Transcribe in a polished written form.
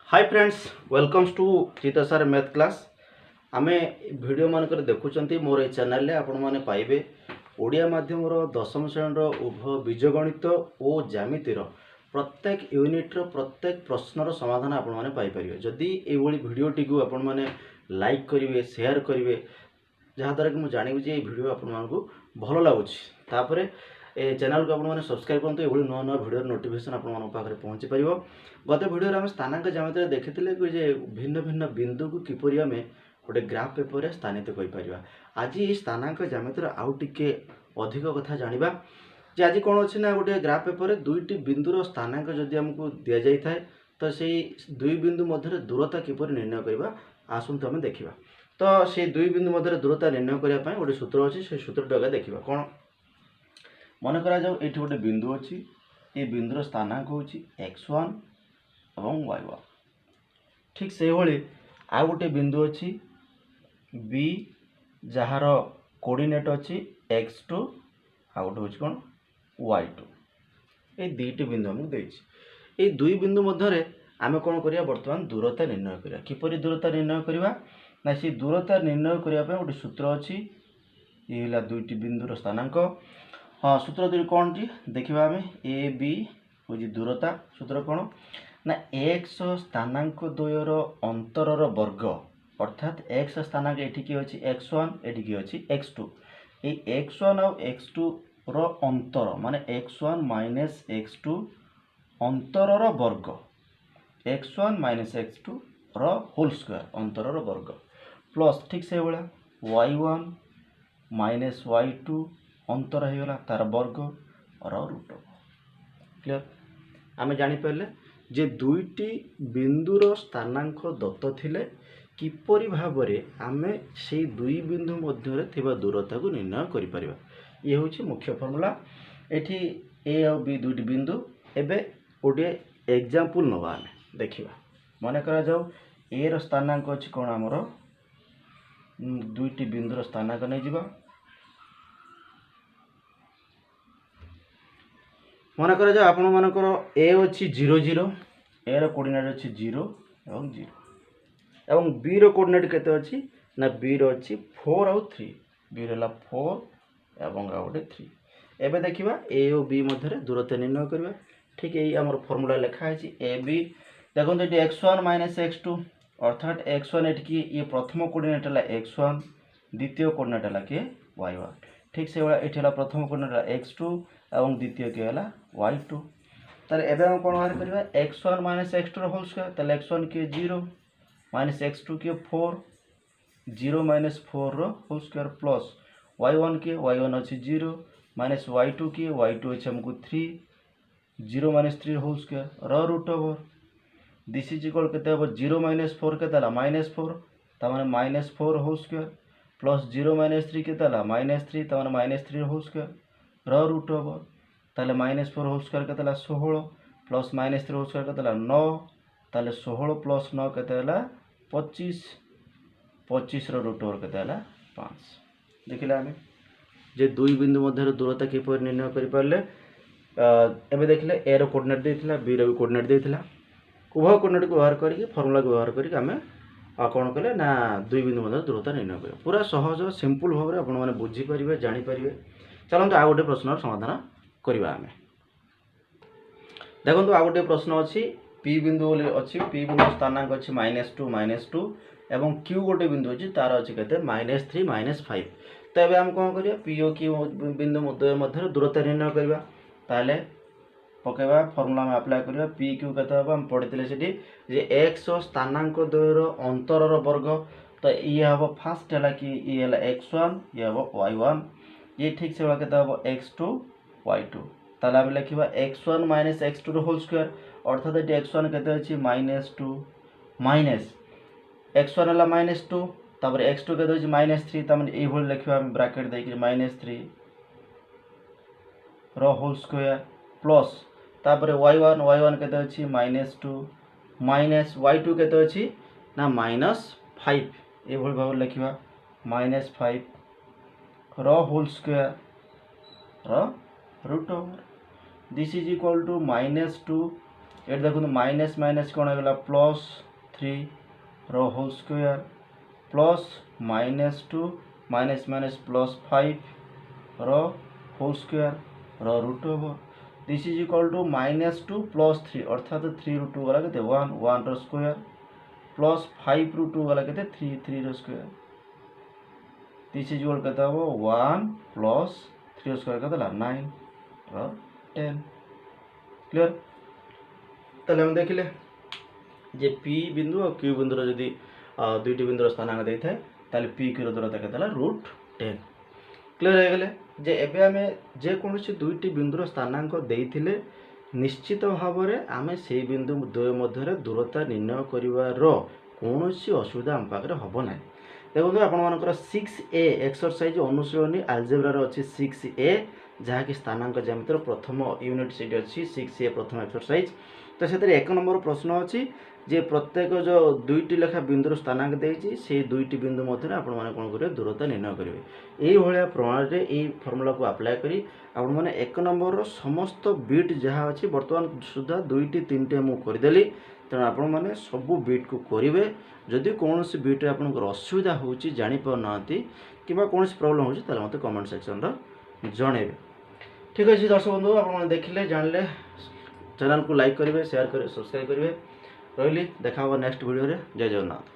Hi friends welcomes to चिता sir math class आमे video मानकर देखुचंती मोर ए चैनल रे आपण माने पाइबे ओडिया माध्यम रो दशम श्रेणी रो उभय बीजगणित और ज्यामितिर प्रत्येक यूनिट रो प्रत्येक प्रश्नर समाधान आपण माने पाई परिबे जदी ए भली वीडियोटी को आपण माने लाइक करिवे शेयर करिवे जहाँ द्वारा कि मुझे जानवी जे वीडियो आपको भल लगुच तापर ए चैनल को आपने सब्सक्राइब करूँ ये नुआ नुआ वीडियो नोटिफिकेशन आपरे पहुँची पार गत वीडियो आम स्थानांक ज्यामिति देखी कि भिन्न भिन्न बिंदु को किपर आम गोटे ग्राफ पेपर में स्थानित कर आज ये स्थानांक ज्यामितिर आउ टिके अधिक कथा जाना जे आज कौन अच्छी ना गोटे ग्राफ पेपर दुईटी बिंदुर स्थानांक जदि आमको दि जाए तो से दुई बिंदु मध्य दूरता किपर निर्णय करवा आसतु आम देखा तो से दुई बिंदु मध्य दूरता निर्णय करने गोटे सूत्र अच्छी से सूत्रटा देखा कौन मन करा जाऊ ये गोटे बिंदु अच्छी ये बिंदुर स्थानांक हूँ x1 और y1 ठीक से भाई आ गोटे बिंदु अच्छी b जार कोऑर्डिनेट अच्छी x2 आ गोटे हूँ कौन y2 ये दुईटी बिंदु आमको देती दुई बिंदु मध्य आम कौन करिया वर्तमान दूरता निर्णय करिया किपरि दूरता निर्णय करिया ना से दूरता निर्णय करने गोटे सूत्र अच्छी ये दुईटी बिंदुर स्थानांक हाँ सूत्र दुई कौन जी देखा आम ए बी हूँ दूरता सूत्र कौन ना एक्स स्थानांक द्वयर अंतर वर्ग अर्थात एक्स स्थानांक ये किए अच्छी x1 ये किए अच्छी x2 ये x1 और x2 रो अंतर माने x1 माइनस x2 अंतर वर्ग x1 माइनस x2 रो होल स्क्वायर अंतर वर्ग प्लस ठीक से भाया y1 माइनस y2 अंतर होगा तार वर्ग और रूट क्लियर आम जापर जे दुईटी बिंदुर स्थानांक दत्त थिले किपरि भाव आम से दुई बिंदु मध्य थिबा दूरता को निर्णय करि परिबा ये हूँ मुख्य फर्मूला एठी ए और बी दुईटी बिंदु एबे गोटे एग्जांपल नवा आम देखा मन करा जाऊ ए रो स्थानांक अच्छी कौन आमर दुईटी बिंदुर स्थानांक नहीं जिबा मन कर आपण मानकर ए अच्छी 0 0 ए रो कोऑर्डिनेट अच्छी 0 और 0 एवं बी रो कोऑर्डिनेट केते अच्छी ना बी रो अच्छी 4 और 3 बी रो 4 एवं आ गोटे 3 एबे देखिबा ए और बी मध्य दूरता निर्णय करबा ठीक यही हमर फार्मूला लिखा है ए बी देखो ये x1 माइनस x2 अर्थात x1 एटकी ये प्रथम कोऑर्डिनेट है x1 द्वितीय कोऑर्डिनेट है कि y1 ठीक से भाया ये प्रथम कोऑर्डिनेट है x2 एवं द्वितीय किए है y2 ताले एबे हम कोन बाहर करबा x1 minus x2 whole square ताले x1 के 0 माइनस x2 के 4 0 माइनस 4 रो होल स्क्वायर प्लस y1 के y1 अच्छी 0 माइनस y2 के y2 अच्छे हमको 3 0 minus 3 whole square row root over this is equal केते हो 0 माइनस 4 केते ला माइनस 4 ता माने minus 4 whole square plus 0 minus 3 केते ला माइनस 3 ता माने माइनस 3 होल स्क्वायर रो रूट ओवर ताले माइनस 4 होल स्क्वायर केते ला 16 प्लस माइनस 3 होल स्क्वायर केते ला 9 ताले 16 प्लस 9 केते ला 25 25 रो रूट ओवर केते ला 5 देखिला हमें जे दुई बिंदु मध्य दूरता किपर निर्णय करि पारले एबे देखले ए रो कोऑर्डिनेट देथिला बी रो कोऑर्डिनेट देथिला उभय कोऑर्डिनेट को व्यवहार करके फार्मूला को व्यवहार करके आमे कौन कले ना दुई बिंदु मध्य दूरता निर्णय कर पूरा सहज सिंपल भाव में आपण माने बुझी परिबे जानि परिबे चलନ୍ତୁ आ गोटे प्रश्न समाधान करवा आम देखो आ गोटे प्रश्न अच्छी पी बिंदु अच्छी पी बिंदु स्थानांक अच्छी -2 एवं क्यू गोटे बिंदु अच्छी तार अच्छी कहते -3 -5 तो ये आम कौन करिया पी और क्यू बिंदु मध्य दूरता निर्णय करवा ताले पकेबा फॉर्मूला में अप्लाई करवा पी क्यू केते हम पढ़ी से एक्स स्थानांक द्वयर अंतर वर्ग तो ये हम फास्ट है कि ये x1 ये हम y1 ये ठीक से केते हम x2 y2 ताले हम लिखिबा x1 minus x2 whole square अर्थात ये x1 केते अछि -2 माइनस x1 हला -2 तापर x2 केते अछि -3 त माने ए होल लिखिबा हम ब्रैकेट दे के -3 रो होल स्क्वायर प्लस तापर y1 केते अछि -2 माइनस y2 केते अछि ना -5 ए होल भाव लिखिबा -5 rho whole square row root over this is equal to -2 ये देखो माइनस माइनस कौन होगा plus 3 rho whole square plus -2 minus minus plus 5 rho whole square row root over this is equal to -2 plus 3 अर्थात 3 रू 2 गला के 1 1 रो square plus 5 रू 2 गला के 3 3 रो स्क्वायर दिस इज इक्वल के 1 प्लस 3 रो स्क्वायर के 9 रो 10 क्लियर ताले हम देखिले जे पी बिंदु और क्यू बिंदु रो जदी दुईटी बिंदुर स्थानांक दे थाए ताले पी क्यू रो दूरता केतला √10 क्लियर हो गले जे एबे आमे जे कोनोसी दुईटी बिंदुर स्थानांक देइथिले निश्चित भाव में आमे से बिंदु द्वय मध्य दूरता निर्णय करिवार कोनोसी असुविधा हम पाखरे हबो नै देखो आपण मानकर 6A एक्सरसाइज अनुशीलनी अलजेब्रा रो अछि 6A जहा कि स्थानांक ज्यामितिर प्रथम यूनिट सेट अछि 6A प्रथम एक्सरसाइज तो से एक नंबर प्रश्न अच्छी जे प्रत्येक जो दुईटी लेखा बिंदुर स्थानांक देइछि से दुईटी बिंदु मध्य आपण माने कोन करिवे दूरता निर्णय करिवे एई भलिया प्रणाली रे एई फार्मूला को अप्लाई करी आपण माने एक नंबर रो समस्त बिट जहा अछि वर्तमान सुधा दुईटी तीनटी मु कर देली तेणु आपण माने सब बिट को करिवे जदि कोनोसी बिट रे आपनकर असुविधा होउछि जानि प नांती किबा कोनोसी प्रॉब्लम होउछि ताले मते कमेंट सेक्शन रो जणेबे ठीक अछि दर्शक बंधु आपण माने देखिले जानले चैनल को लाइक करेंगे शेयर करेंगे सब्सक्राइब करेंगे रही देखा नेक्स्ट वीडियो रे जय जगन्नाथ।